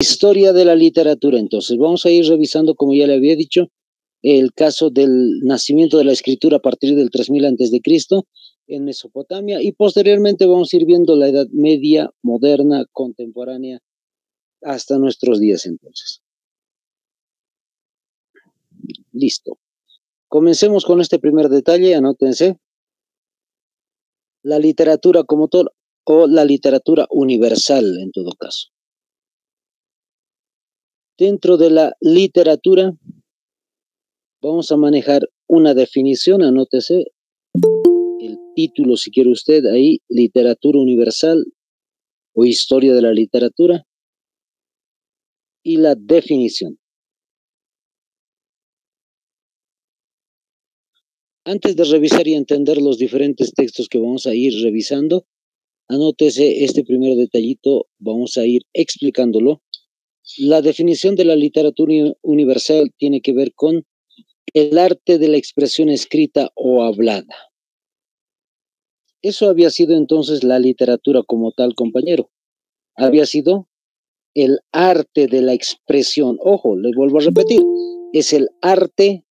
Historia de la literatura. Entonces, vamos a ir revisando, como ya le había dicho, el caso del nacimiento de la escritura a partir del 3000 antes de Cristo en Mesopotamia, y posteriormente vamos a ir viendo la Edad Media, moderna, contemporánea, hasta nuestros días entonces. Listo. Comencemos con este primer detalle, anótense. La literatura como tal, o la literatura universal en todo caso. Dentro de la literatura vamos a manejar una definición, anótese el título si quiere usted ahí, literatura universal o historia de la literatura, y la definición. Antes de revisar y entender los diferentes textos que vamos a ir revisando, anótese este primer detallito, vamos a ir explicándolo. La definición de la literatura universal tiene que ver con el arte de la expresión escrita o hablada. Eso había sido entonces la literatura como tal, compañero. Había sido el arte de la expresión. Ojo, le vuelvo a repetir, es el arte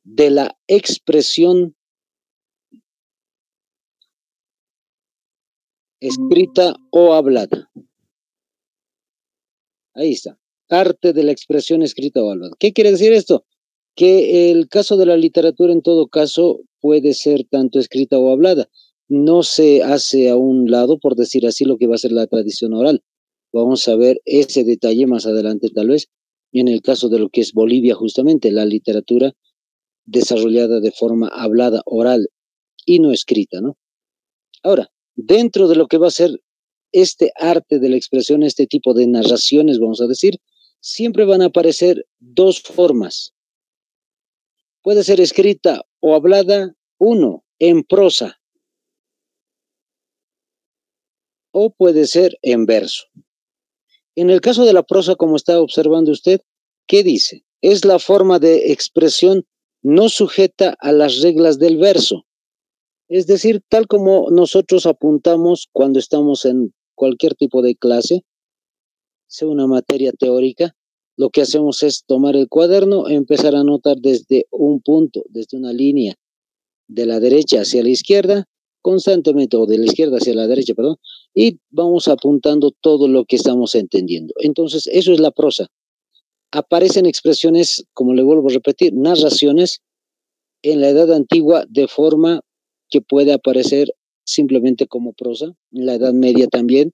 de la expresión escrita o hablada. Ahí está, arte de la expresión escrita o hablada. ¿Qué quiere decir esto? Que el caso de la literatura en todo caso puede ser tanto escrita o hablada. No se hace a un lado, por decir así, lo que va a ser la tradición oral. Vamos a ver ese detalle más adelante tal vez, en el caso de lo que es Bolivia justamente, la literatura desarrollada de forma hablada, oral y no escrita, ¿no? Ahora, dentro de lo que va a ser este arte de la expresión, este tipo de narraciones, vamos a decir, siempre van a aparecer dos formas. Puede ser escrita o hablada, uno, en prosa, o puede ser en verso. En el caso de la prosa, como está observando usted, ¿qué dice? Es la forma de expresión no sujeta a las reglas del verso. Es decir, tal como nosotros apuntamos cuando estamos en cualquier tipo de clase, sea una materia teórica, lo que hacemos es tomar el cuaderno, empezar a anotar desde un punto, desde una línea, de la derecha hacia la izquierda, constantemente, o de la izquierda hacia la derecha, perdón, y vamos apuntando todo lo que estamos entendiendo. Entonces, eso es la prosa. Aparecen expresiones, como le vuelvo a repetir, narraciones en la Edad Antigua de forma que puede aparecer simplemente como prosa, en la Edad Media también,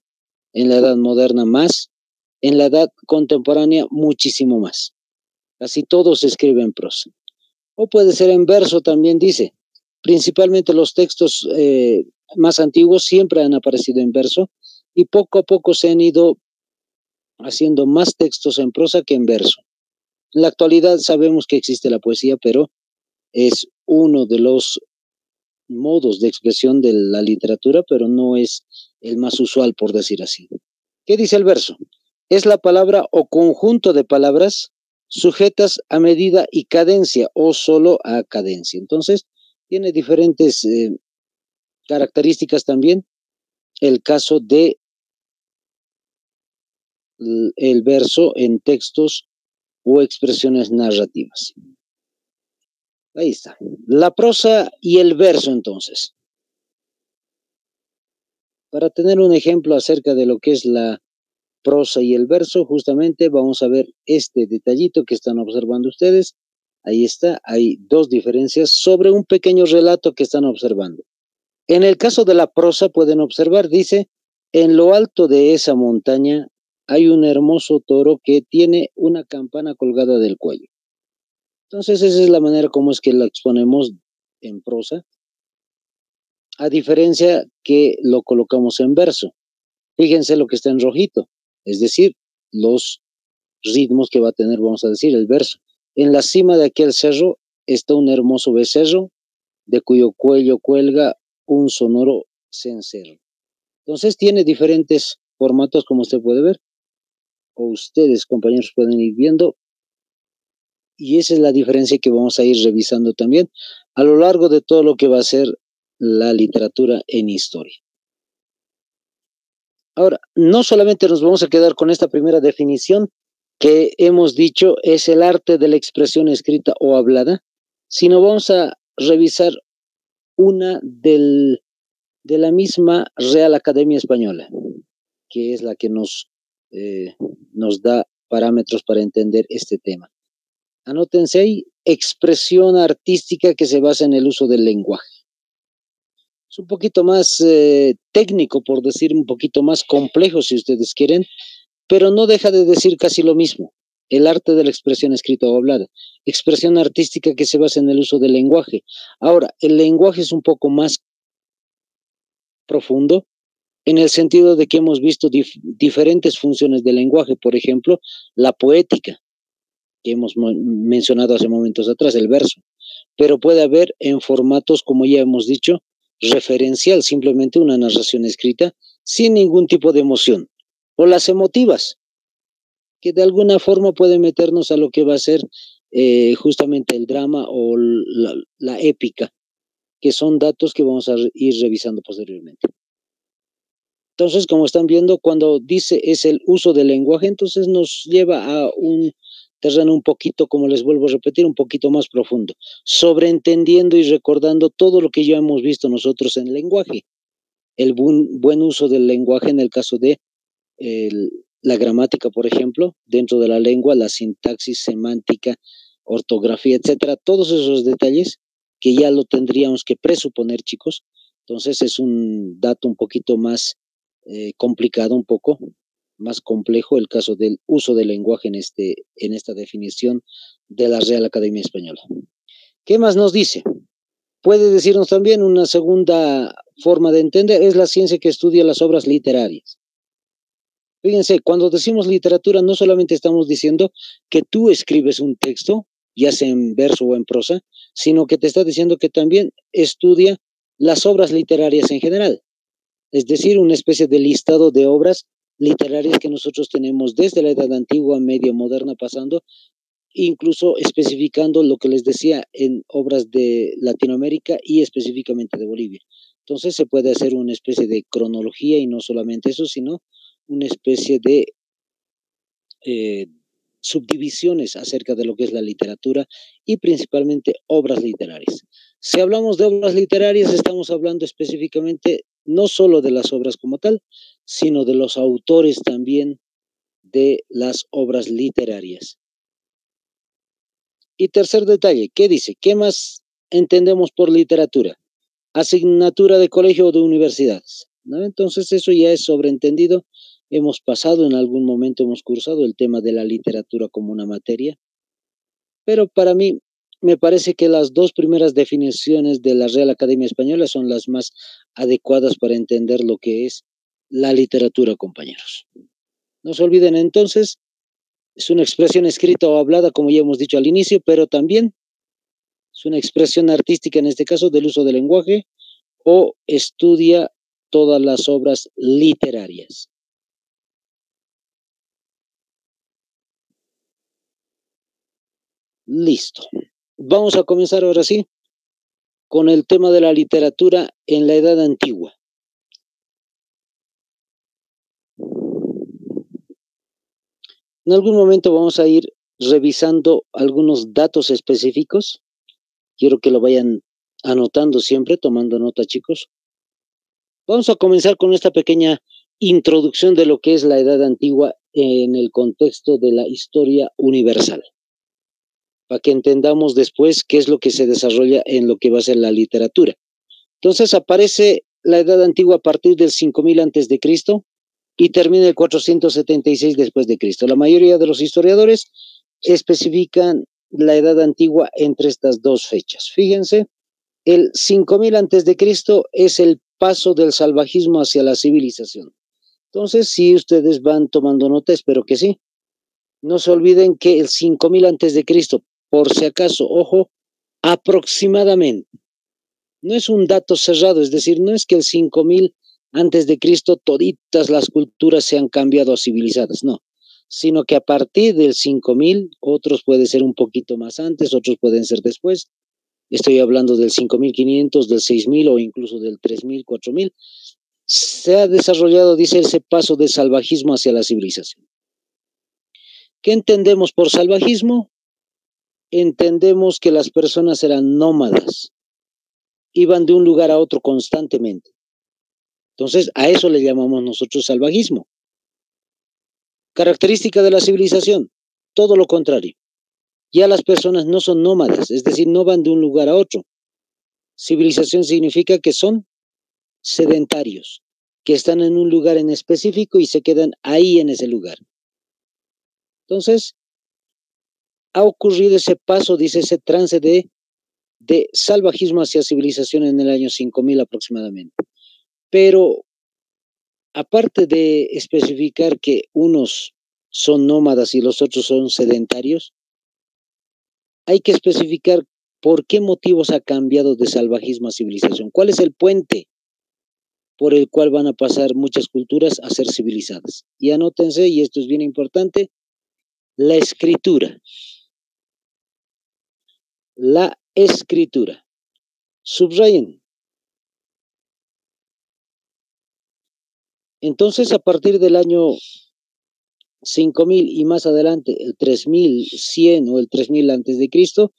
en la Edad Moderna más, en la Edad Contemporánea muchísimo más. Casi todo se escribe en prosa. O puede ser en verso también, dice. Principalmente los textos más antiguos siempre han aparecido en verso y poco a poco se han ido haciendo más textos en prosa que en verso. En la actualidad sabemos que existe la poesía, pero es uno de los modos de expresión de la literatura, pero no es el más usual, por decir así. ¿Qué dice el verso? Es la palabra o conjunto de palabras sujetas a medida y cadencia o solo a cadencia. Entonces, tiene diferentes características también el caso de el verso en textos o expresiones narrativas. Ahí está. La prosa y el verso, entonces. Para tener un ejemplo acerca de lo que es la prosa y el verso, justamente vamos a ver este detallito que están observando ustedes. Ahí está, hay dos diferencias sobre un pequeño relato que están observando. En el caso de la prosa pueden observar, dice, en lo alto de esa montaña hay un hermoso toro que tiene una campana colgada del cuello. Entonces esa es la manera como es que la exponemos en prosa, a diferencia que lo colocamos en verso. Fíjense lo que está en rojito, es decir, los ritmos que va a tener, vamos a decir, el verso. En la cima de aquel cerro está un hermoso becerro, de cuyo cuello cuelga un sonoro cencerro. Entonces tiene diferentes formatos, como usted puede ver, o ustedes, compañeros, pueden ir viendo, y esa es la diferencia que vamos a ir revisando también a lo largo de todo lo que va a ser la literatura en historia. Ahora, no solamente nos vamos a quedar con esta primera definición, que hemos dicho es el arte de la expresión escrita o hablada, sino vamos a revisar una de la misma Real Academia Española, que es la que nos da parámetros para entender este tema. Anótense ahí, expresión artística que se basa en el uso del lenguaje. Es un poquito más técnico, por decir un poquito más complejo, si ustedes quieren, pero no deja de decir casi lo mismo. El arte de la expresión escrita o hablada. Expresión artística que se basa en el uso del lenguaje. Ahora, el lenguaje es un poco más profundo en el sentido de que hemos visto diferentes funciones del lenguaje. Por ejemplo, la poética, que hemos mencionado hace momentos atrás, el verso. Pero puede haber en formatos, como ya hemos dicho, referencial, simplemente una narración escrita sin ningún tipo de emoción. O las emotivas, que de alguna forma pueden meternos a lo que va a ser justamente el drama o la épica, que son datos que vamos a ir revisando posteriormente. Entonces, como están viendo, cuando dice es el uso del lenguaje, entonces nos lleva a un terreno un poquito, como les vuelvo a repetir, un poquito más profundo, sobreentendiendo y recordando todo lo que ya hemos visto nosotros en el lenguaje. El buen uso del lenguaje en el caso de la gramática, por ejemplo, dentro de la lengua, la sintaxis, semántica, ortografía, etcétera, todos esos detalles que ya lo tendríamos que presuponer, chicos. Entonces es un dato un poquito más complicado, un poco más complejo el caso del uso del lenguaje en esta definición de la Real Academia Española. ¿Qué más nos dice? Puede decirnos también una segunda forma de entender, es la ciencia que estudia las obras literarias. Fíjense, cuando decimos literatura, no solamente estamos diciendo que tú escribes un texto, ya sea en verso o en prosa, sino que te está diciendo que también estudia las obras literarias en general. Es decir, una especie de listado de obras literarias que nosotros tenemos desde la Edad Antigua, media, moderna, pasando, incluso especificando lo que les decía en obras de Latinoamérica y específicamente de Bolivia. Entonces se puede hacer una especie de cronología y no solamente eso, sino una especie de subdivisiones acerca de lo que es la literatura y principalmente obras literarias. Si hablamos de obras literarias, estamos hablando específicamente no solo de las obras como tal, sino de los autores también de las obras literarias. Y tercer detalle, ¿qué dice? ¿Qué más entendemos por literatura? Asignatura de colegio o de universidades, ¿no? Entonces eso ya es sobreentendido. Hemos pasado en algún momento, hemos cursado el tema de la literatura como una materia, pero para mí me parece que las dos primeras definiciones de la Real Academia Española son las más adecuadas para entender lo que es la literatura, compañeros. No se olviden entonces, es una expresión escrita o hablada, como ya hemos dicho al inicio, pero también es una expresión artística, en este caso, del uso del lenguaje, o estudia todas las obras literarias. Listo. Vamos a comenzar ahora sí con el tema de la literatura en la Edad Antigua. En algún momento vamos a ir revisando algunos datos específicos. Quiero que lo vayan anotando siempre, tomando nota, chicos. Vamos a comenzar con esta pequeña introducción de lo que es la Edad Antigua en el contexto de la historia universal, para que entendamos después qué es lo que se desarrolla en lo que va a ser la literatura. Entonces aparece la Edad Antigua a partir del 5000 antes de Cristo y termina el 476 después de Cristo. La mayoría de los historiadores especifican la Edad Antigua entre estas dos fechas. Fíjense, el 5000 antes de Cristo es el paso del salvajismo hacia la civilización. Entonces, si ustedes van tomando nota, espero que sí. No se olviden que el 5000 antes de Cristo, por si acaso, ojo, aproximadamente, no es un dato cerrado, es decir, no es que el 5000 antes de Cristo toditas las culturas se han cambiado a civilizadas, no, sino que a partir del 5000, otros pueden ser un poquito más antes, otros pueden ser después. Estoy hablando del 5500, del 6000 o incluso del 3000, 4000. Se ha desarrollado, dice, ese paso de salvajismo hacia la civilización. ¿Qué entendemos por salvajismo? Entendemos que las personas eran nómadas, iban de un lugar a otro constantemente. Entonces, a eso le llamamos nosotros salvajismo. Característica de la civilización, todo lo contrario. Ya las personas no son nómadas, es decir, no van de un lugar a otro. Civilización significa que son sedentarios, que están en un lugar en específico y se quedan ahí en ese lugar. Entonces, ha ocurrido ese paso, dice, ese trance de salvajismo hacia civilización en el año 5000 aproximadamente. Pero, aparte de especificar que unos son nómadas y los otros son sedentarios, hay que especificar por qué motivos ha cambiado de salvajismo a civilización. ¿Cuál es el puente por el cual van a pasar muchas culturas a ser civilizadas? Y anótense, y esto es bien importante, la escritura. La escritura. Subrayen. Entonces, a partir del año 5000 y más adelante, el 3100 o el 3000 antes de Cristo,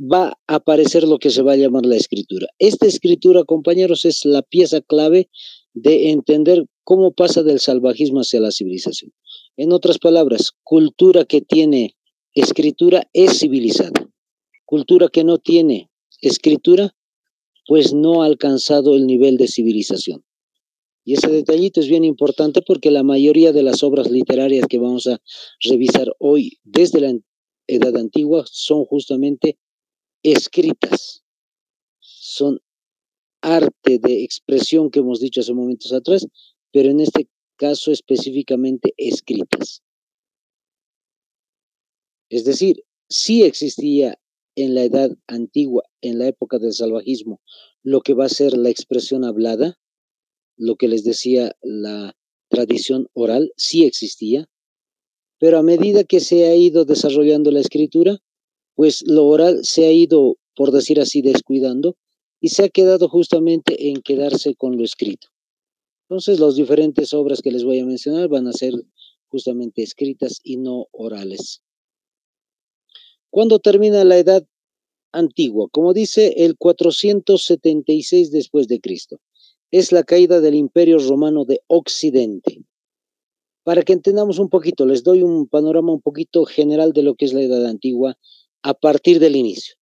va a aparecer lo que se va a llamar la escritura. Esta escritura, compañeros, es la pieza clave de entender cómo pasa del salvajismo hacia la civilización. En otras palabras, cultura que tiene escritura es civilizada. Cultura que no tiene escritura, pues no ha alcanzado el nivel de civilización. Y ese detallito es bien importante porque la mayoría de las obras literarias que vamos a revisar hoy desde la Edad Antigua son justamente escritas, son arte de expresión que hemos dicho hace momentos atrás, pero en este caso específicamente escritas. Es decir, sí existía en la Edad Antigua, en la época del salvajismo, lo que va a ser la expresión hablada, lo que les decía la tradición oral, sí existía, pero a medida que se ha ido desarrollando la escritura, pues lo oral se ha ido, por decir así, descuidando y se ha quedado justamente en quedarse con lo escrito. Entonces, las diferentes obras que les voy a mencionar van a ser justamente escritas y no orales. ¿Cuándo termina la Edad Antigua? Como dice, el 476 después de Cristo. Es la caída del Imperio Romano de Occidente. Para que entendamos un poquito, les doy un panorama un poquito general de lo que es la Edad Antigua a partir del inicio.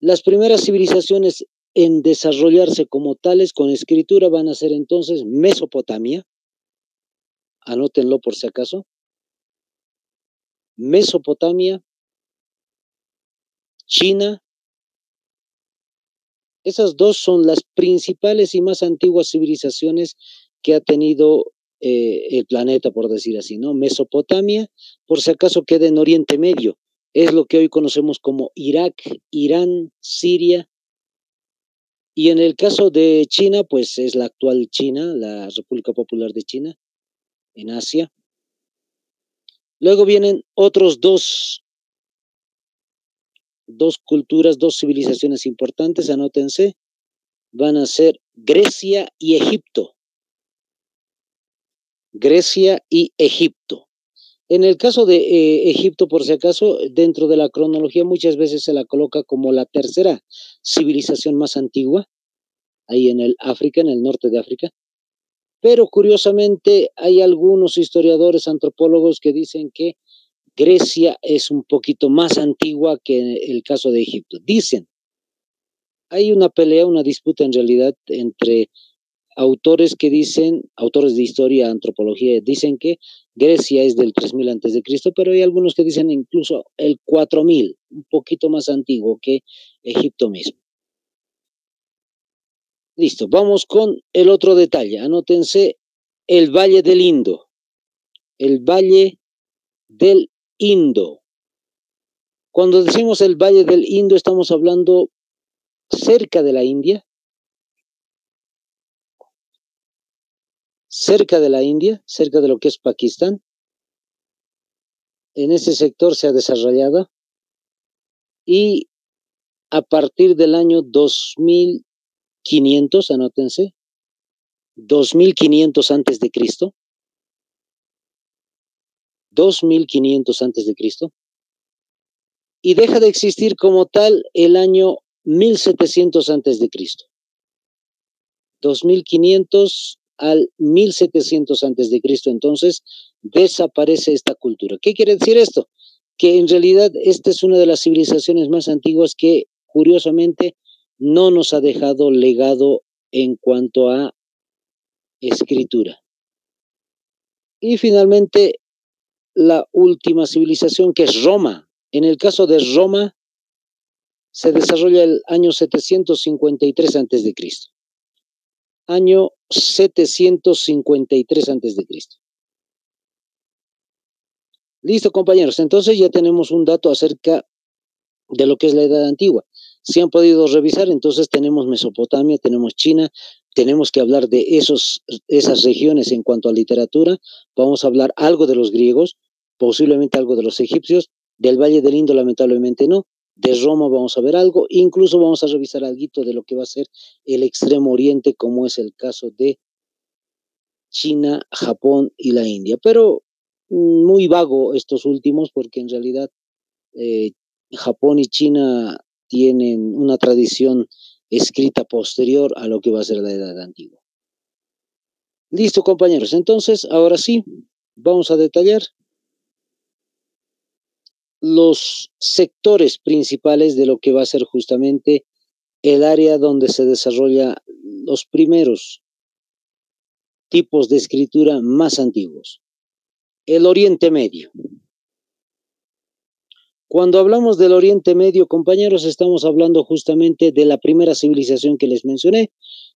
Las primeras civilizaciones en desarrollarse como tales con escritura van a ser entonces Mesopotamia, anótenlo por si acaso, Mesopotamia, China. Esas dos son las principales y más antiguas civilizaciones que ha tenido el planeta, por decir así, ¿no? Mesopotamia, por si acaso queda en Oriente Medio, es lo que hoy conocemos como Irak, Irán, Siria. Y en el caso de China, pues es la actual China, la República Popular de China, en Asia. Luego vienen otros dos culturas, dos civilizaciones importantes, anótense, van a ser Grecia y Egipto. Grecia y Egipto. En el caso de Egipto, por si acaso, dentro de la cronología muchas veces se la coloca como la tercera civilización más antigua, ahí en el África, en el norte de África. Pero curiosamente hay algunos historiadores, antropólogos que dicen que Grecia es un poquito más antigua que el caso de Egipto. Dicen, hay una pelea, una disputa en realidad entre autores que dicen, autores de historia, antropología, dicen que Grecia es del 3000 antes de Cristo, pero hay algunos que dicen incluso el 4000, un poquito más antiguo que Egipto mismo. Listo, vamos con el otro detalle. Anótense el Valle del Indo. El Valle del Indo. Cuando decimos el Valle del Indo, estamos hablando cerca de la India, cerca de lo que es Pakistán. En ese sector se ha desarrollado y a partir del año 2500, anótense, 2500 antes de Cristo, 2500 antes de Cristo, y deja de existir como tal el año 1700 antes de Cristo. 2500 al 1700 antes de Cristo, entonces desaparece esta cultura. ¿Qué quiere decir esto? Que en realidad esta es una de las civilizaciones más antiguas que curiosamente no nos ha dejado legado en cuanto a escritura. Y finalmente la última civilización, que es Roma. En el caso de Roma se desarrolla el año 753 antes de Cristo. Año 753 antes de Cristo. Listo, compañeros. Entonces ya tenemos un dato acerca de lo que es la Edad Antigua. Si han podido revisar, entonces tenemos Mesopotamia, tenemos China, tenemos que hablar de esas regiones en cuanto a literatura. Vamos a hablar algo de los griegos, posiblemente algo de los egipcios, del Valle del Indo lamentablemente no, de Roma vamos a ver algo, incluso vamos a revisar algo de lo que va a ser el Extremo Oriente, como es el caso de China, Japón y la India, pero muy vago estos últimos porque en realidad Japón y China tienen una tradición escrita posterior a lo que va a ser la Edad Antigua. Listo, compañeros. Entonces, ahora sí, vamos a detallar los sectores principales de lo que va a ser justamente el área donde se desarrolla los primeros tipos de escritura más antiguos. El Oriente Medio. Cuando hablamos del Oriente Medio, compañeros, estamos hablando justamente de la primera civilización que les mencioné,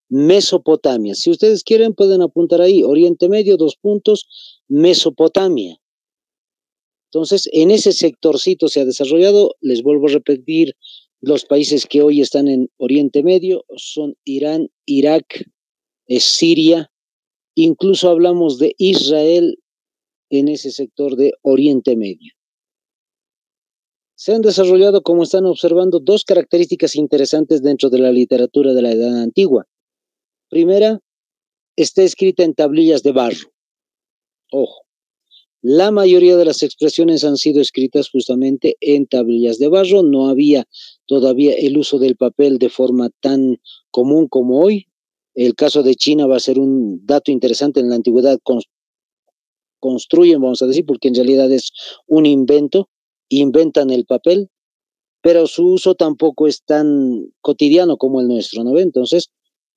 Mesopotamia. Si ustedes quieren, pueden apuntar ahí, Oriente Medio, Mesopotamia. Entonces, en ese sectorcito se ha desarrollado, les vuelvo a repetir, los países que hoy están en Oriente Medio son Irán, Irak, Siria, incluso hablamos de Israel en ese sector de Oriente Medio. Se han desarrollado, como están observando, dos características interesantes dentro de la literatura de la Edad Antigua. Primera, está escrita en tablillas de barro. Ojo, la mayoría de las expresiones han sido escritas justamente en tablillas de barro. No había todavía el uso del papel de forma tan común como hoy. El caso de China va a ser un dato interesante. En la antigüedad construyen, vamos a decir, porque en realidad es un invento. Inventan el papel, pero su uso tampoco es tan cotidiano como el nuestro, ¿no ve? Entonces,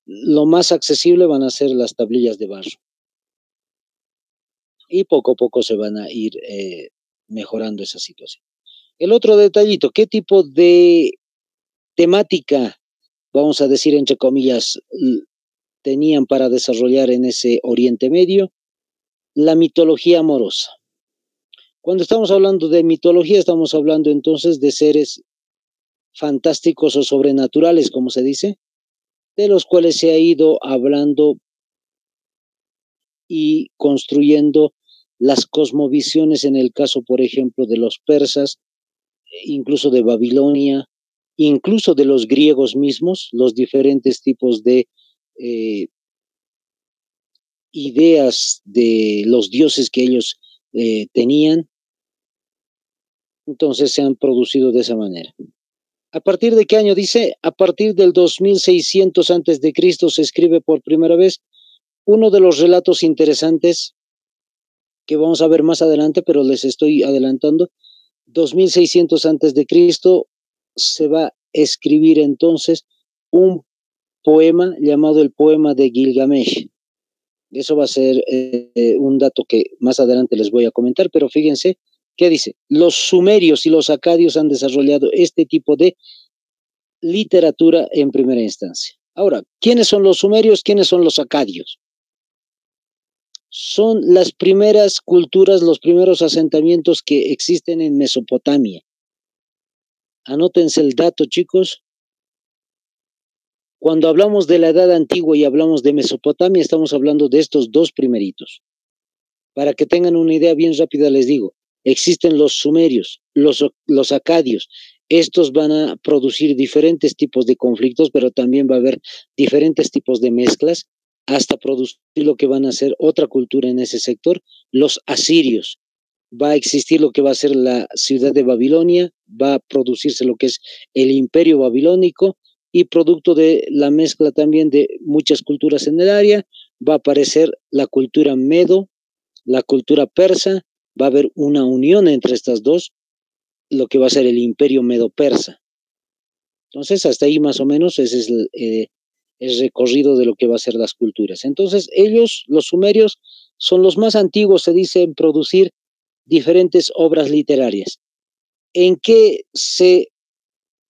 lo más accesible van a ser las tablillas de barro. Y poco a poco se van a ir mejorando esa situación. El otro detallito, ¿qué tipo de temática, vamos a decir entre comillas, tenían para desarrollar en ese Oriente Medio? La mitología amorosa. Cuando estamos hablando de mitología, estamos hablando entonces de seres fantásticos o sobrenaturales, como se dice, de los cuales se ha ido hablando y construyendo las cosmovisiones en el caso, por ejemplo, de los persas, incluso de Babilonia, incluso de los griegos mismos, los diferentes tipos de ideas de los dioses que ellos tenían. Entonces se han producido de esa manera. ¿A partir de qué año dice? A partir del 2600 antes de Cristo se escribe por primera vez uno de los relatos interesantes que vamos a ver más adelante, pero les estoy adelantando. 2600 antes de Cristo se va a escribir entonces un poema llamado el poema de Gilgamesh. Eso va a ser un dato que más adelante les voy a comentar, pero fíjense qué dice. Los sumerios y los acadios han desarrollado este tipo de literatura en primera instancia. Ahora, ¿quiénes son los sumerios? ¿Quiénes son los acadios? Son las primeras culturas, los primeros asentamientos que existen en Mesopotamia. Anótense el dato, chicos. Cuando hablamos de la Edad Antigua y hablamos de Mesopotamia, estamos hablando de estos dos primeritos. Para que tengan una idea bien rápida, les digo, existen los sumerios, los acadios. Estos van a producir diferentes tipos de conflictos, pero también va a haber diferentes tipos de mezclas hasta producir lo que van a ser otra cultura en ese sector, los asirios. va a existir lo que va a ser la ciudad de Babilonia, va a producirse lo que es el imperio babilónico, y producto de la mezcla también de muchas culturas en el área, va a aparecer la cultura medo, la cultura persa, va a haber una unión entre estas dos, lo que va a ser el imperio medo-persa. Entonces, hasta ahí más o menos ese es el recorrido de lo que va a ser las culturas. Entonces, ellos, los sumerios, son los más antiguos, se dice, en producir diferentes obras literarias. ¿En qué se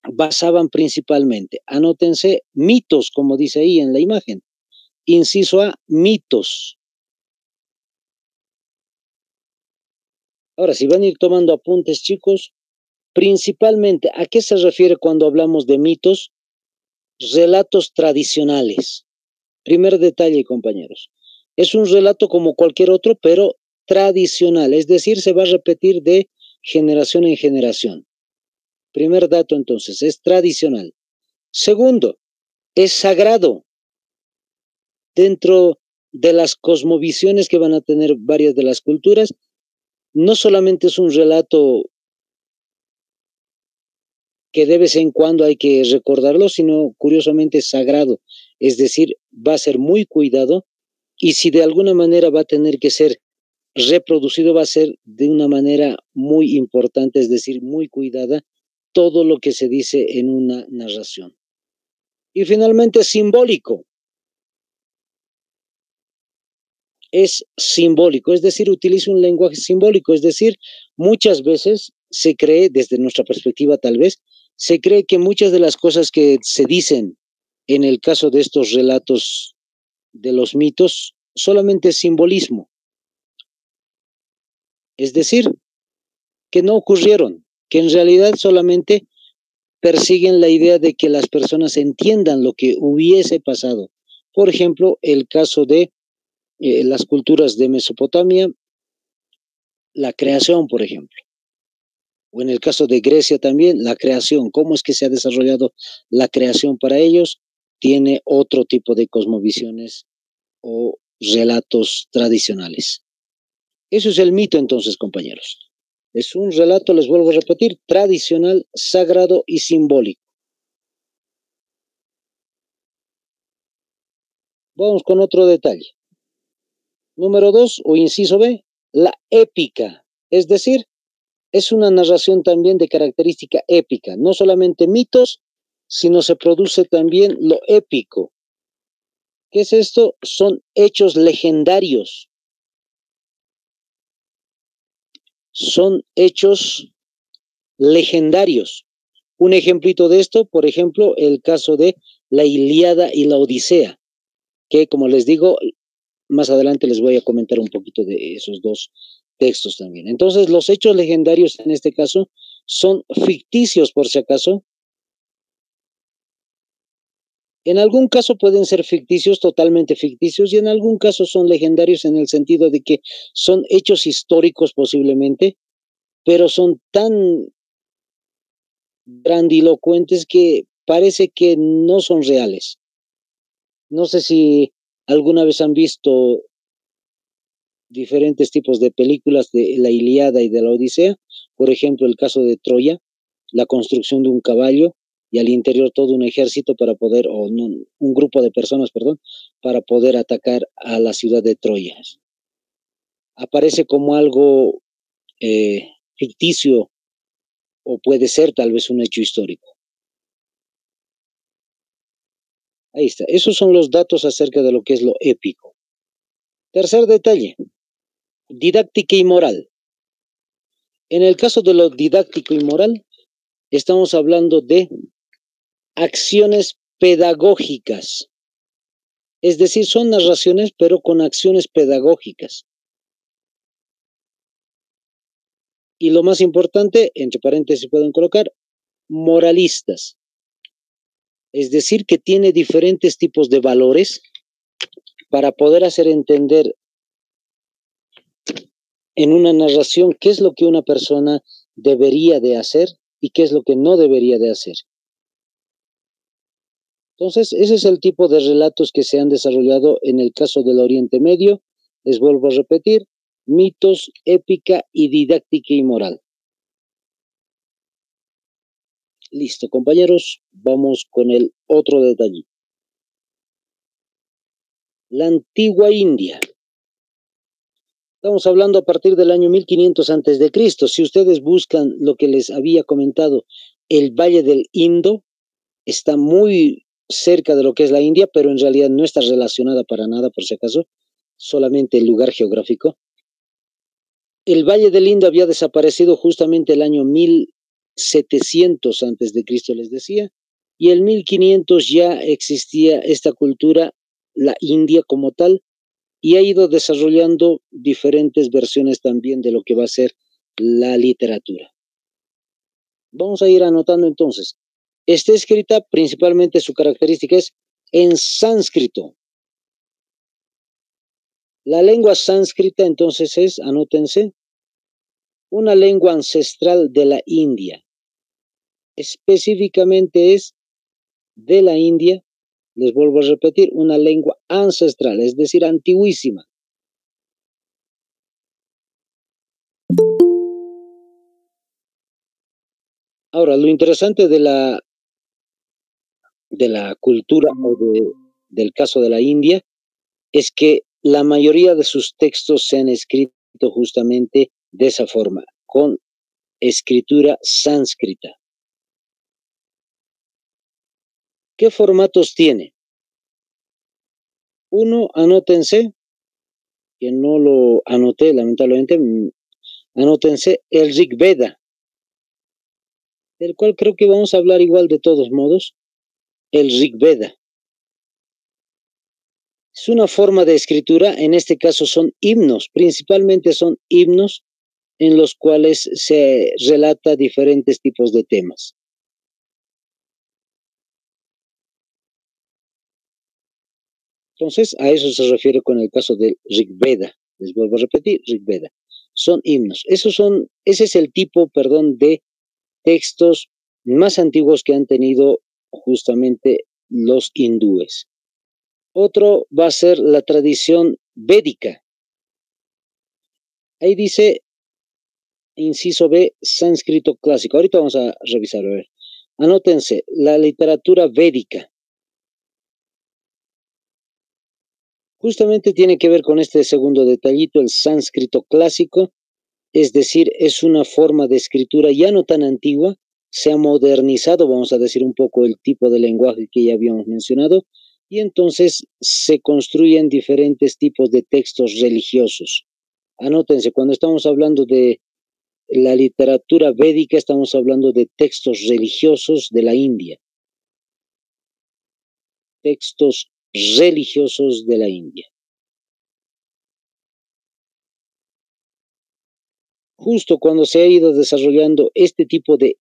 basaban principalmente? Anótense mitos, como dice ahí en la imagen. Inciso A, mitos. Ahora, si van a ir tomando apuntes, chicos, principalmente, ¿a qué se refiere cuando hablamos de mitos? Relatos tradicionales. Primer detalle, compañeros. Es un relato como cualquier otro, pero tradicional, es decir, se va a repetir de generación en generación. Primer dato, entonces, es tradicional. Segundo, es sagrado. Dentro de las cosmovisiones que van a tener varias de las culturas, no solamente es un relato que de vez en cuando hay que recordarlo, sino curiosamente sagrado, es decir, va a ser muy cuidado, y si de alguna manera va a tener que ser reproducido, va a ser de una manera muy importante, es decir, muy cuidada, todo lo que se dice en una narración. Y finalmente, simbólico. Es simbólico, es decir, utiliza un lenguaje simbólico, es decir, muchas veces se cree, desde nuestra perspectiva tal vez, se cree que muchas de las cosas que se dicen en el caso de estos relatos de los mitos solamente es simbolismo, es decir, que no ocurrieron, que en realidad solamente persiguen la idea de que las personas entiendan lo que hubiese pasado. Por ejemplo, el caso de las culturas de Mesopotamia, la creación, por ejemplo. O en el caso de Grecia también, la creación, cómo es que se ha desarrollado la creación para ellos, tiene otro tipo de cosmovisiones o relatos tradicionales. Eso es el mito entonces, compañeros. Es un relato, les vuelvo a repetir, tradicional, sagrado y simbólico. Vamos con otro detalle. Número 2, o inciso B, la épica, es decir, es una narración también de característica épica, no solamente mitos, sino se produce también lo épico. ¿Qué es esto? Son hechos legendarios. Son hechos legendarios. Un ejemplito de esto, por ejemplo, el caso de la Ilíada y la Odisea, que como les digo, más adelante les voy a comentar un poquito de esos dos textos también. Entonces, los hechos legendarios en este caso son ficticios, por si acaso. En algún caso pueden ser ficticios, totalmente ficticios, y en algún caso son legendarios en el sentido de que son hechos históricos posiblemente, pero son tan grandilocuentes que parece que no son reales. No sé si alguna vez han visto diferentes tipos de películas de la Ilíada y de la Odisea, por ejemplo, el caso de Troya, la construcción de un caballo y al interior todo un ejército para poder, o no, un grupo de personas, perdón, para poder atacar a la ciudad de Troya. Aparece como algo ficticio o puede ser tal vez un hecho histórico. Ahí está. Esos son los datos acerca de lo que es lo épico. Tercer detalle, didáctica y moral. En el caso de lo didáctico y moral, estamos hablando de acciones pedagógicas. Es decir, son narraciones, pero con acciones pedagógicas. Y lo más importante, entre paréntesis pueden colocar, moralistas. Es decir, que tiene diferentes tipos de valores para poder hacer entender en una narración qué es lo que una persona debería de hacer y qué es lo que no debería de hacer. Entonces, ese es el tipo de relatos que se han desarrollado en el caso del Oriente Medio. Les vuelvo a repetir, mitos, épica y didáctica y moral. Listo, compañeros, vamos con el otro detalle. La antigua India. Estamos hablando a partir del año 1500 antes de Cristo. Si ustedes buscan lo que les había comentado, el Valle del Indo está muy cerca de lo que es la India, pero en realidad no está relacionada para nada, por si acaso, solamente el lugar geográfico. El Valle del Indo había desaparecido justamente el año 1700 antes de Cristo, les decía, y en 1500 ya existía esta cultura, la India como tal, y ha ido desarrollando diferentes versiones también de lo que va a ser la literatura. Vamos a ir anotando entonces. Está escrita principalmente, su característica es en sánscrito. La lengua sánscrita entonces es, anótense, una lengua ancestral de la India. Específicamente es de la India, les vuelvo a repetir, una lengua ancestral, es decir, antiguísima. Ahora, lo interesante de la cultura del caso de la India es que la mayoría de sus textos se han escrito justamente de esa forma, con escritura sánscrita. ¿Qué formatos tiene? Uno, anótense, que no lo anoté lamentablemente, anótense el Rig Veda, del cual creo que vamos a hablar igual de todos modos, el Rig Veda. Es una forma de escritura, en este caso son himnos, principalmente son himnos en los cuales se relata diferentes tipos de temas. Entonces, a eso se refiere con el caso del Rig Veda. Les vuelvo a repetir, Rig Veda. Son himnos. Ese es el tipo, perdón, de textos más antiguos que han tenido justamente los hindúes. Otro va a ser la tradición védica. Ahí dice, inciso B, sánscrito clásico. Ahorita vamos a revisar, a ver. Anótense, la literatura védica. Justamente tiene que ver con este segundo detallito, el sánscrito clásico, es decir, es una forma de escritura ya no tan antigua, se ha modernizado, vamos a decir un poco el tipo de lenguaje que ya habíamos mencionado, y entonces se construyen diferentes tipos de textos religiosos. Anótense, cuando estamos hablando de la literatura védica, estamos hablando de textos religiosos de la India. Textos religiosos de la India. Justo cuando se ha ido desarrollando este tipo de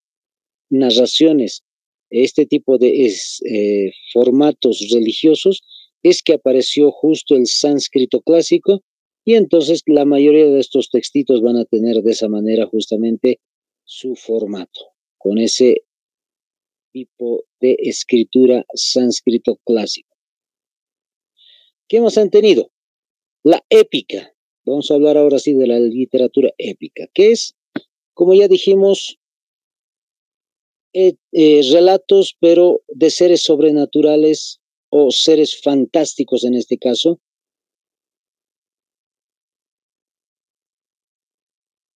narraciones, este tipo de formatos religiosos, es que apareció justo el sánscrito clásico, y entonces la mayoría de estos textitos van a tener de esa manera justamente su formato, con ese tipo de escritura sánscrito clásico. ¿Qué más han tenido? La épica. Vamos a hablar ahora sí de la literatura épica, que es, como ya dijimos, relatos, pero de seres sobrenaturales o seres fantásticos en este caso,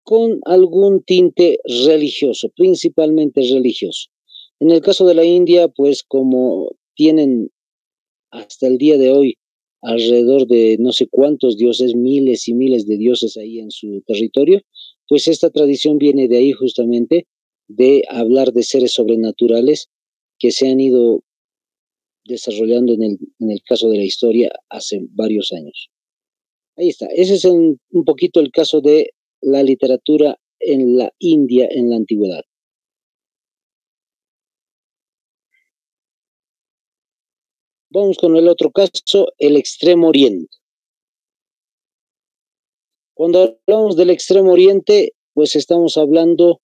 con algún tinte religioso, principalmente religioso. En el caso de la India, pues como tienen hasta el día de hoy alrededor de no sé cuántos dioses, miles y miles de dioses ahí en su territorio, pues esta tradición viene de ahí justamente, de hablar de seres sobrenaturales que se han ido desarrollando en el caso de la historia hace varios años. Ahí está, ese es un poquito el caso de la literatura en la India en la antigüedad. Vamos con el otro caso, el Extremo Oriente. Cuando hablamos del Extremo Oriente, pues estamos hablando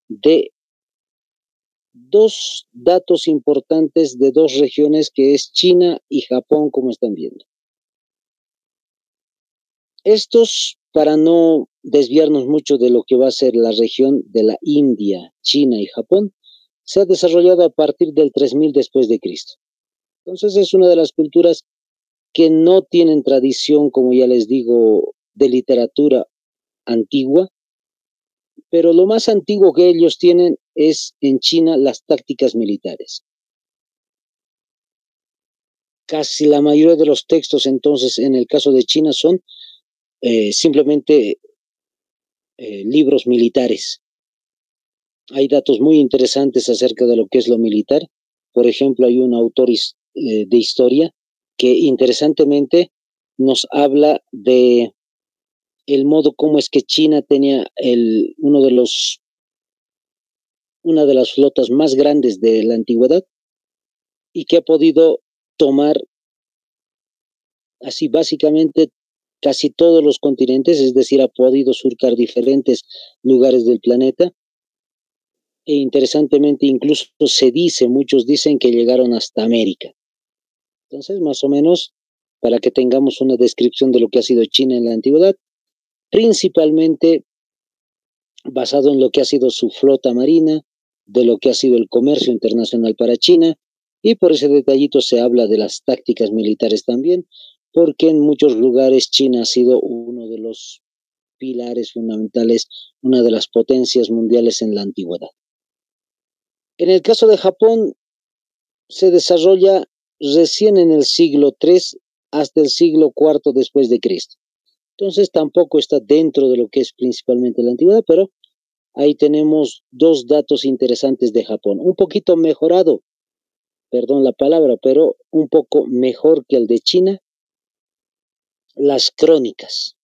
de dos datos importantes de dos regiones, que es China y Japón, como están viendo. Estos para no desviarnos mucho de lo que va a ser la región de la India, China y Japón, se ha desarrollado a partir del 3000 después de Cristo. Entonces es una de las culturas que no tienen tradición, como ya les digo, de literatura antigua, pero lo más antiguo que ellos tienen es en China las tácticas militares. Casi la mayoría de los textos entonces en el caso de China son simplemente libros militares. Hay datos muy interesantes acerca de lo que es lo militar. Por ejemplo, hay un autor de historia que interesantemente nos habla de el modo como es que China tenía una de las flotas más grandes de la antigüedad y que ha podido tomar así básicamente casi todos los continentes, es decir, ha podido surcar diferentes lugares del planeta. E interesantemente, incluso muchos dicen que llegaron hasta América. Entonces, más o menos, para que tengamos una descripción de lo que ha sido China en la antigüedad, principalmente basado en lo que ha sido su flota marina, de lo que ha sido el comercio internacional para China, y por ese detallito se habla de las tácticas militares también, porque en muchos lugares China ha sido uno de los pilares fundamentales, una de las potencias mundiales en la antigüedad. En el caso de Japón, se desarrolla recién en el siglo III hasta el siglo IV después de Cristo. Entonces tampoco está dentro de lo que es principalmente la antigüedad, pero ahí tenemos dos datos interesantes de Japón. Un poquito mejorado, perdón la palabra, pero un poco mejor que el de China. Las crónicas.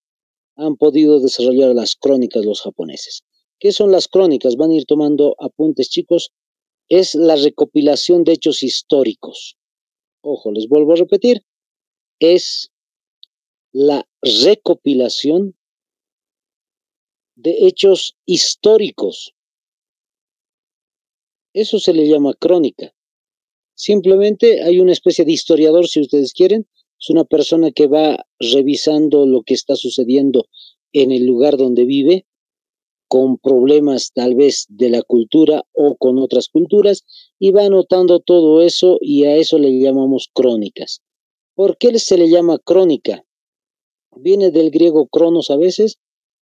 Han podido desarrollar las crónicas los japoneses. ¿Qué son las crónicas? Van a ir tomando apuntes, chicos. Es la recopilación de hechos históricos. Ojo, les vuelvo a repetir. Es la recopilación de hechos históricos. Eso se le llama crónica. Simplemente hay una especie de historiador, si ustedes quieren. Es una persona que va revisando lo que está sucediendo en el lugar donde vive, con problemas tal vez de la cultura o con otras culturas, y va anotando todo eso y a eso le llamamos crónicas. ¿Por qué se le llama crónica? Viene del griego cronos a veces.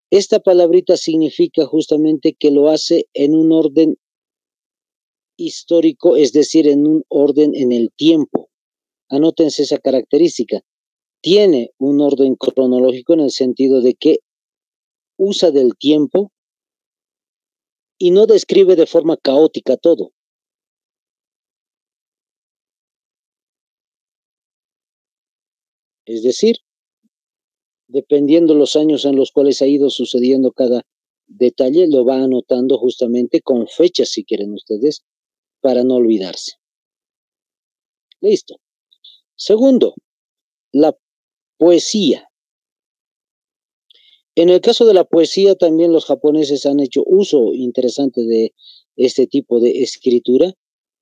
Esta palabrita significa justamente que lo hace en un orden histórico, es decir, en un orden en el tiempo. Anótense esa característica. Tiene un orden cronológico en el sentido de que usa del tiempo y no describe de forma caótica todo. Es decir, dependiendo los años en los cuales ha ido sucediendo cada detalle, lo va anotando justamente con fechas, si quieren ustedes, para no olvidarse. Listo. Segundo, la poesía. En el caso de la poesía, también los japoneses han hecho uso interesante de este tipo de escritura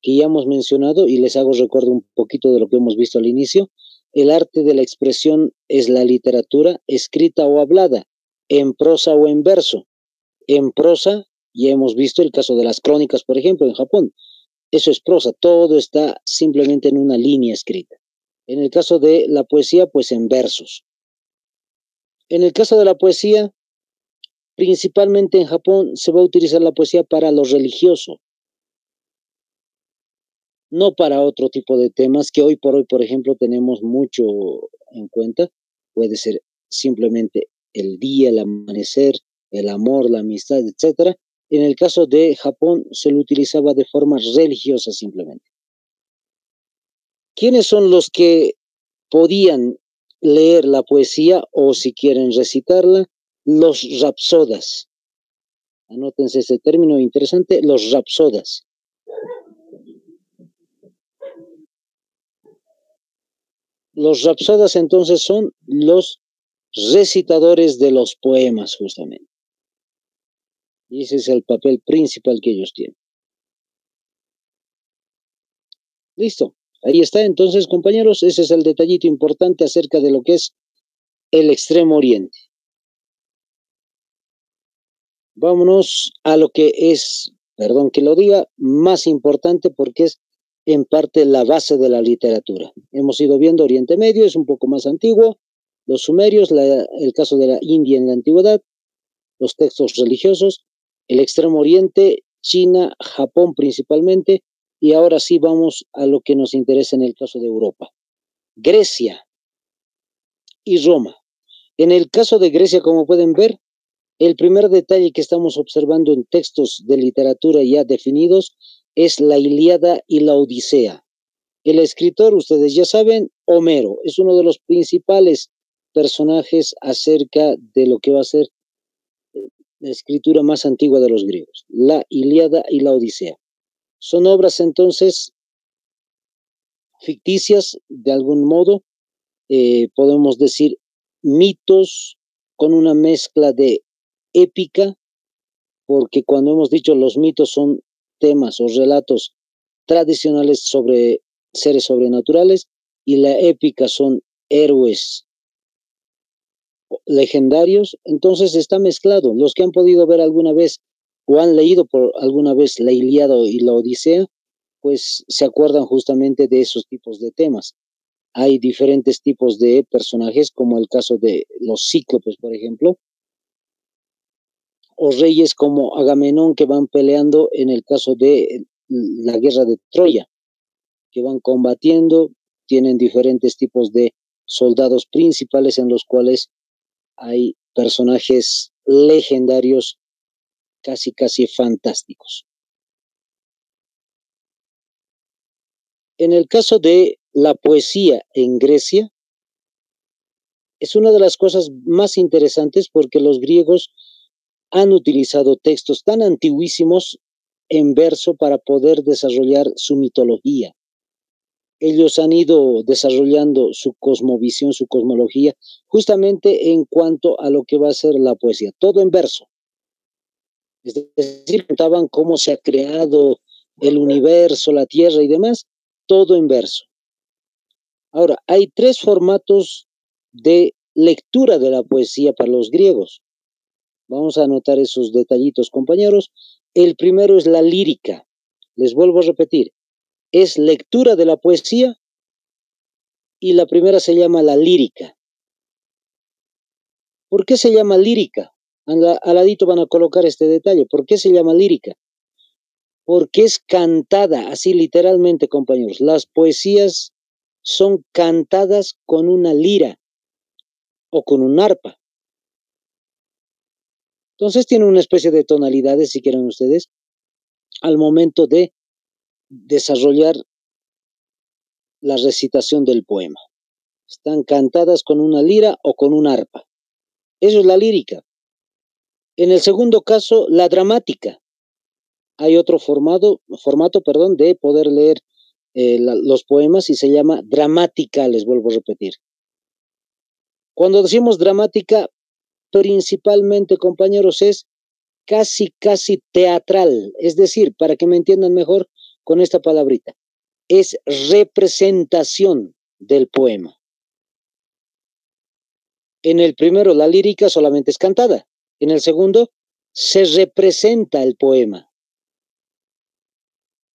que ya hemos mencionado y les hago recuerdo un poquito de lo que hemos visto al inicio. El arte de la expresión es la literatura escrita o hablada, en prosa o en verso. En prosa, ya hemos visto el caso de las crónicas, por ejemplo, en Japón. Eso es prosa, todo está simplemente en una línea escrita. En el caso de la poesía, pues en versos. En el caso de la poesía, principalmente en Japón se va a utilizar la poesía para lo religioso, no para otro tipo de temas que hoy por hoy, por ejemplo, tenemos mucho en cuenta. Puede ser simplemente el día, el amanecer, el amor, la amistad, etcétera. En el caso de Japón se lo utilizaba de forma religiosa simplemente. ¿Quiénes son los que podían leer la poesía o si quieren recitarla? Los rapsodas. Anótense ese término interesante, los rapsodas. Los rapsodas entonces son los recitadores de los poemas justamente. Y ese es el papel principal que ellos tienen. Listo. Ahí está entonces, compañeros, ese es el detallito importante acerca de lo que es el Extremo Oriente. Vámonos a lo que es, perdón que lo diga, más importante porque es en parte la base de la literatura. Hemos ido viendo Oriente Medio, es un poco más antiguo, los sumerios, el caso de la India en la antigüedad, los textos religiosos, el Extremo Oriente, China, Japón principalmente, y ahora sí vamos a lo que nos interesa en el caso de Europa. Grecia y Roma. En el caso de Grecia, como pueden ver, el primer detalle que estamos observando en textos de literatura ya definidos es la Ilíada y la Odisea. El escritor, ustedes ya saben, Homero, es uno de los principales personajes acerca de lo que va a ser la escritura más antigua de los griegos, la Ilíada y la Odisea. Son obras entonces ficticias, de algún modo, podemos decir mitos con una mezcla de épica, porque cuando hemos dicho los mitos son temas o relatos tradicionales sobre seres sobrenaturales y la épica son héroes legendarios, entonces está mezclado. Los que han podido ver alguna vez o han leído por alguna vez la Ilíada y la Odisea, pues se acuerdan justamente de esos tipos de temas. Hay diferentes tipos de personajes, como el caso de los cíclopes, por ejemplo, o reyes como Agamenón que van peleando en el caso de la guerra de Troya, que van combatiendo, tienen diferentes tipos de soldados principales en los cuales hay personajes legendarios casi fantásticos. En el caso de la poesía en Grecia, es una de las cosas más interesantes porque los griegos han utilizado textos tan antiguísimos en verso para poder desarrollar su mitología. Ellos han ido desarrollando su cosmovisión, su cosmología, justamente en cuanto a lo que va a ser la poesía, todo en verso. Es decir, contaban cómo se ha creado el universo, la tierra y demás, todo en verso. Ahora, hay tres formatos de lectura de la poesía para los griegos. Vamos a anotar esos detallitos, compañeros. El primero es la lírica. Les vuelvo a repetir, es lectura de la poesía y la primera se llama la lírica. ¿Por qué se llama lírica? Al ladito van a colocar este detalle. ¿Por qué se llama lírica? Porque es cantada, así literalmente, compañeros. Las poesías son cantadas con una lira o con un arpa. Entonces tiene una especie de tonalidades, si quieren ustedes, al momento de desarrollar la recitación del poema. Están cantadas con una lira o con un arpa. Eso es la lírica. En el segundo caso, la dramática. Hay otro formato, de poder leer los poemas y se llama dramática, les vuelvo a repetir. Cuando decimos dramática, principalmente, compañeros, es casi teatral, es decir, para que me entiendan mejor con esta palabrita, es representación del poema. En el primero, la lírica solamente es cantada. En el segundo, se representa el poema.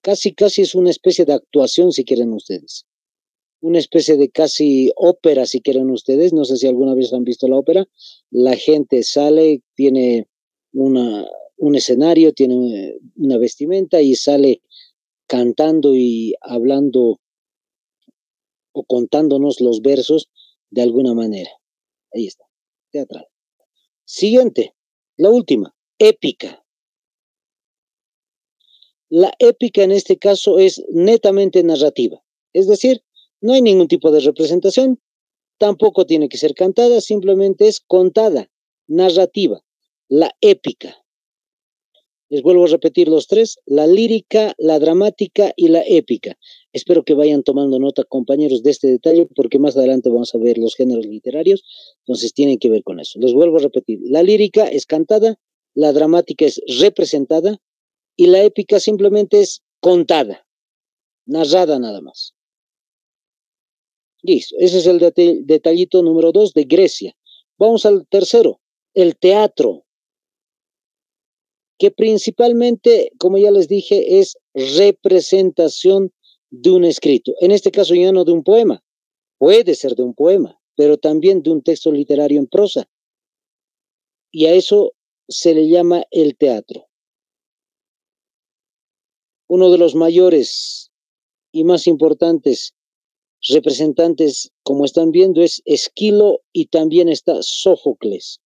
Casi es una especie de actuación, si quieren ustedes. Una especie de casi ópera, si quieren ustedes. No sé si alguna vez han visto la ópera. La gente sale, tiene un escenario, tiene una vestimenta y sale cantando y hablando o contándonos los versos de alguna manera. Ahí está, teatral. Siguiente, la última, épica. La épica en este caso es netamente narrativa, es decir, no hay ningún tipo de representación, tampoco tiene que ser cantada, simplemente es contada, narrativa, la épica. Les vuelvo a repetir los tres, la lírica, la dramática y la épica. Espero que vayan tomando nota, compañeros, de este detalle, porque más adelante vamos a ver los géneros literarios, entonces tienen que ver con eso. Les vuelvo a repetir, la lírica es cantada, la dramática es representada y la épica simplemente es contada, narrada nada más. Listo, ese es el detallito número 2 de Grecia. Vamos al tercero, el teatro. que principalmente, como ya les dije, es representación de un escrito. En este caso ya no de un poema, puede ser de un poema, pero también de un texto literario en prosa. Y a eso se le llama el teatro. Uno de los mayores y más importantes representantes, como están viendo, es Esquilo y también está Sófocles,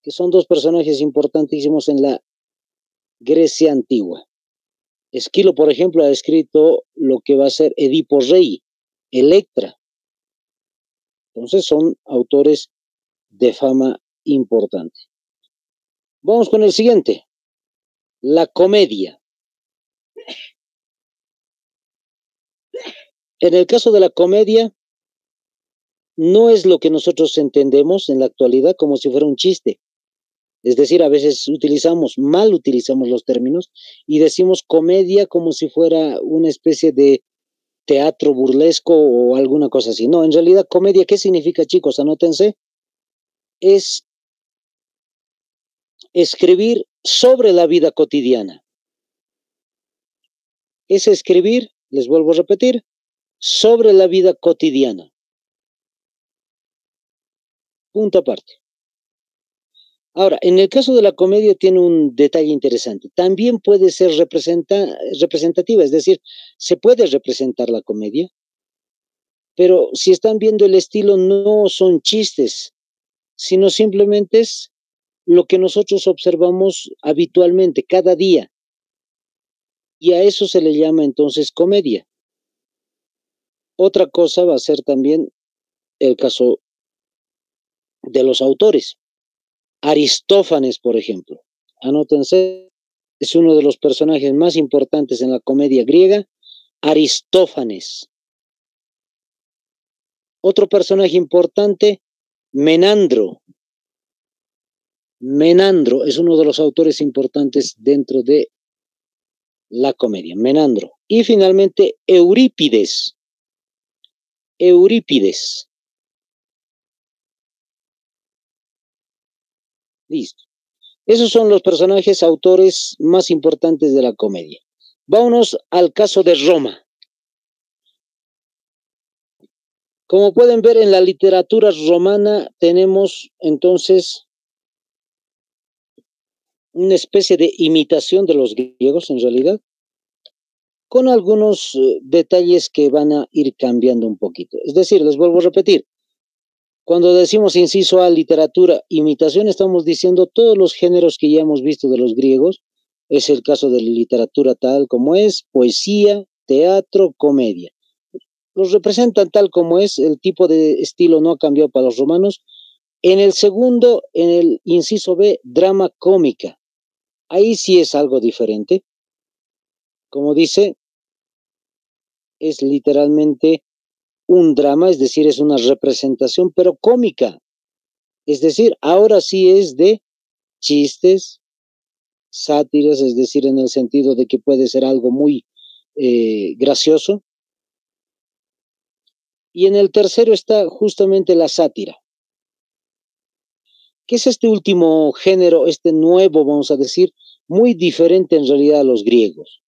que son dos personajes importantísimos en la Grecia antigua. Esquilo, por ejemplo, ha escrito lo que va a ser Edipo Rey, Electra. Entonces son autores de fama importante. Vamos con el siguiente, la comedia. En el caso de la comedia, no es lo que nosotros entendemos en la actualidad como si fuera un chiste. Es decir, a veces mal utilizamos los términos y decimos comedia como si fuera una especie de teatro burlesco o alguna cosa así. No, en realidad comedia, ¿qué significa, chicos? Anótense. Es escribir sobre la vida cotidiana. Es escribir, les vuelvo a repetir, sobre la vida cotidiana. Punto aparte. Ahora, en el caso de la comedia tiene un detalle interesante. También puede ser representativa, es decir, se puede representar la comedia, pero si están viendo el estilo, no son chistes, sino simplemente es lo que nosotros observamos habitualmente, cada día. Y a eso se le llama entonces comedia. Otra cosa va a ser también el caso de los autores. Aristófanes, por ejemplo. Anótense, es uno de los personajes más importantes en la comedia griega, Aristófanes. Otro personaje importante, Menandro. Menandro es uno de los autores importantes dentro de la comedia, Menandro. Y finalmente, Eurípides. Eurípides. Listo. Esos son los personajes, autores más importantes de la comedia. Vámonos al caso de Roma. Como pueden ver en la literatura romana tenemos entonces una especie de imitación de los griegos en realidad, con algunos detalles que van a ir cambiando un poquito. Es decir, les vuelvo a repetir, cuando decimos inciso A, literatura, imitación, estamos diciendo todos los géneros que ya hemos visto de los griegos. Es el caso de la literatura tal como es, poesía, teatro, comedia. Los representan tal como es, el tipo de estilo no ha cambiado para los romanos. En el segundo, en el inciso B, drama cómica. Ahí sí es algo diferente. Como dice, es literalmente un drama, es decir, es una representación, pero cómica. Es decir, ahora sí es de chistes, sátiras, es decir, en el sentido de que puede ser algo muy gracioso. Y en el tercero está justamente la sátira. ¿Qué es este último género, este nuevo, vamos a decir, muy diferente en realidad a los griegos?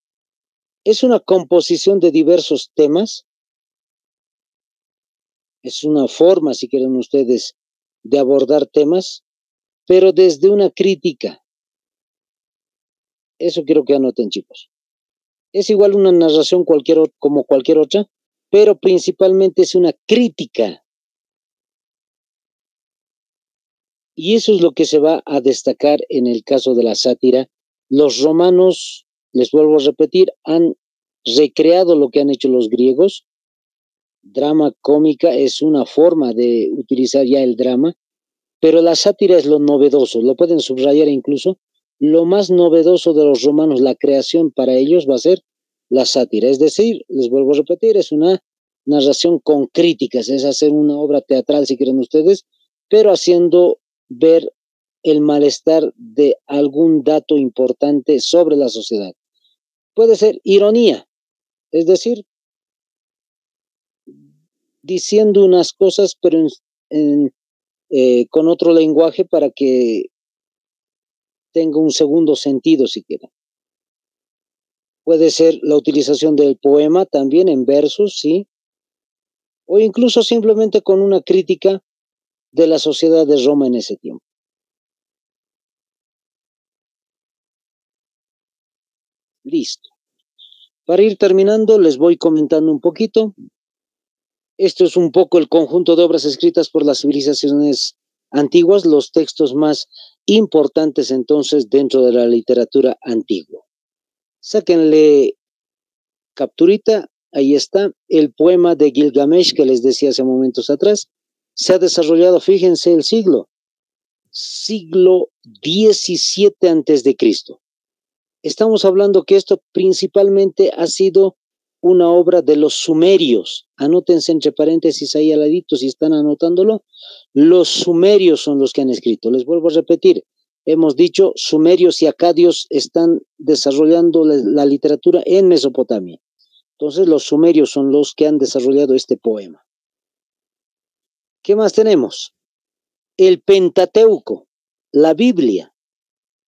Es una composición de diversos temas, es una forma, si quieren ustedes, de abordar temas, pero desde una crítica. Eso quiero que anoten, chicos. Es igual una narración como cualquier otra, pero principalmente es una crítica. Y eso es lo que se va a destacar en el caso de la sátira. Los romanos, les vuelvo a repetir, han recreado lo que han hecho los griegos. Drama cómica es una forma de utilizar ya el drama, pero la sátira es lo novedoso, lo pueden subrayar incluso. Lo más novedoso de los romanos, la creación para ellos va a ser la sátira. Es decir, les vuelvo a repetir, es una narración con críticas, es hacer una obra teatral, si quieren ustedes, pero haciendo ver el malestar de algún dato importante sobre la sociedad. Puede ser ironía, es decir, diciendo unas cosas, pero con otro lenguaje para que tenga un segundo sentido siquiera. Puede ser la utilización del poema también en versos, sí, o incluso simplemente con una crítica de la sociedad de Roma en ese tiempo. Listo. Para ir terminando, les voy comentando un poquito. Esto es un poco el conjunto de obras escritas por las civilizaciones antiguas, los textos más importantes entonces dentro de la literatura antigua. Sáquenle capturita, ahí está, el poema de Gilgamesh que les decía hace momentos atrás, se ha desarrollado, fíjense, el siglo XVII antes de Cristo. Estamos hablando que esto principalmente ha sido una obra de los sumerios. Anótense entre paréntesis ahí al ladito si están anotándolo. Los sumerios son los que han escrito. Les vuelvo a repetir, hemos dicho sumerios y acadios están desarrollando la literatura en Mesopotamia. Entonces los sumerios son los que han desarrollado este poema. ¿Qué más tenemos? El Pentateuco, la Biblia,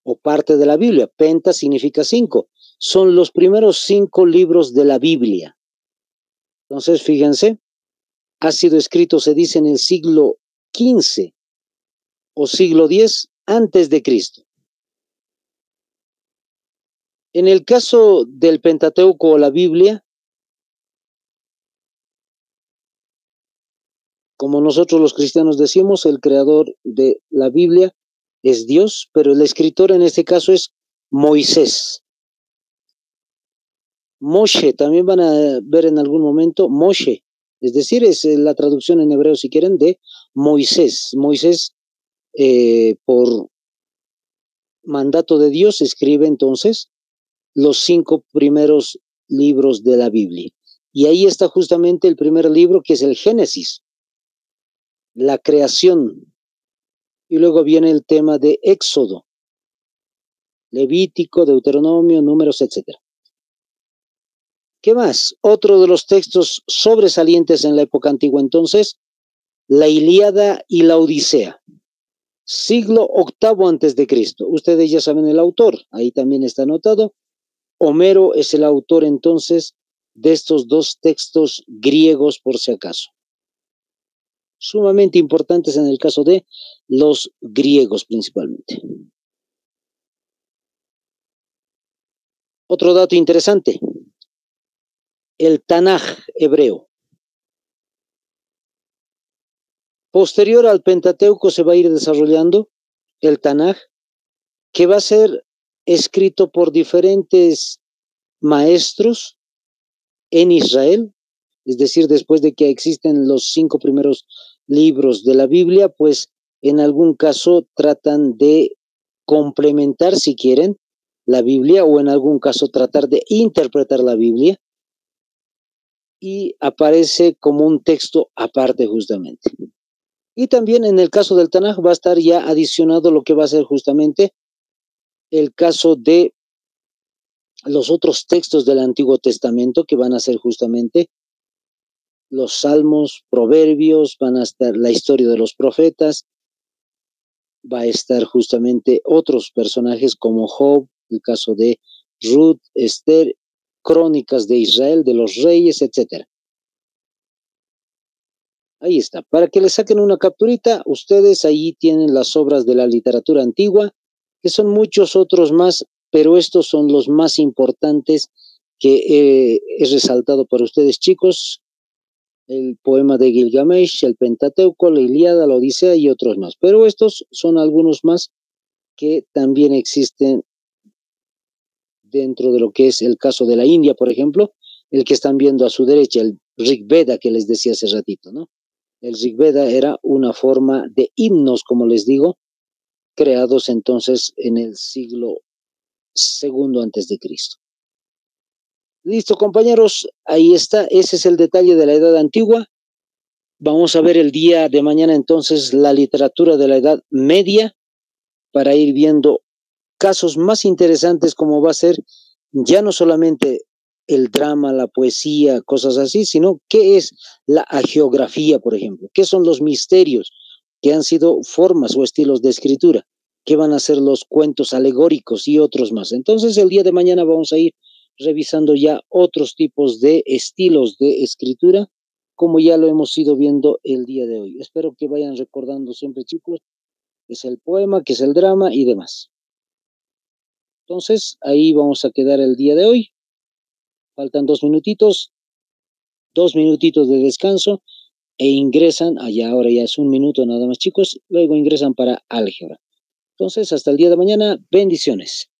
o parte de la Biblia. Penta significa 5. Son los primeros 5 libros de la Biblia. Entonces, fíjense, ha sido escrito, se dice, en el siglo XV o siglo X antes de Cristo. En el caso del Pentateuco o la Biblia, como nosotros los cristianos decimos, el creador de la Biblia es Dios, pero el escritor en este caso es Moisés. Moshe, también van a ver en algún momento Moshe, es decir, es la traducción en hebreo, si quieren, de Moisés. Moisés, por mandato de Dios, escribe entonces los 5 primeros libros de la Biblia. Y ahí está justamente el primer libro, que es el Génesis, la creación. Y luego viene el tema de Éxodo, Levítico, Deuteronomio, Números, etc. ¿Qué más? Otro de los textos sobresalientes en la época antigua entonces, la Ilíada y la Odisea, siglo VIII antes de Cristo. Ustedes ya saben el autor, ahí también está anotado. Homero es el autor entonces de estos 2 textos griegos por si acaso. Sumamente importantes en el caso de los griegos principalmente. Otro dato interesante, el Tanaj hebreo. Posterior al Pentateuco se va a ir desarrollando el Tanaj, que va a ser escrito por diferentes maestros en Israel, es decir, después de que existen los 5 primeros libros de la Biblia, pues en algún caso tratan de complementar, si quieren, la Biblia, o en algún caso tratar de interpretar la Biblia, y aparece como un texto aparte justamente. Y también en el caso del Tanaj va a estar ya adicionado lo que va a ser justamente el caso de los otros textos del Antiguo Testamento, que van a ser justamente los Salmos, Proverbios, van a estar la historia de los profetas, va a estar justamente otros personajes como Job, el caso de Ruth, Esther, Crónicas de Israel, de los reyes, etc. Ahí está. Para que le saquen una capturita, ustedes ahí tienen las obras de la literatura antigua, que son muchos otros más, pero estos son los más importantes que he resaltado para ustedes, chicos. El poema de Gilgamesh, el Pentateuco, la Ilíada, la Odisea y otros más. Pero estos son algunos más que también existen dentro de lo que es el caso de la India, por ejemplo, el que están viendo a su derecha, el Rig Veda que les decía hace ratito, ¿no? El Rig Veda era una forma de himnos, como les digo, creados entonces en el siglo II antes de Cristo. Listo, compañeros, ahí está, ese es el detalle de la Edad Antigua. Vamos a ver el día de mañana entonces la literatura de la Edad Media para ir viendo casos más interesantes como va a ser ya no solamente el drama, la poesía, cosas así, sino qué es la hagiografía, por ejemplo, qué son los misterios que han sido formas o estilos de escritura. que van a ser los cuentos alegóricos y otros más. Entonces, el día de mañana vamos a ir revisando ya otros tipos de estilos de escritura, como ya lo hemos ido viendo el día de hoy. Espero que vayan recordando siempre, chicos, que es el poema, que es el drama y demás. Entonces, ahí vamos a quedar el día de hoy. Faltan 2 minutitos de descanso e ingresan, allá ahora ya es 1 minuto nada más, chicos, luego ingresan para álgebra. Entonces, hasta el día de mañana, bendiciones.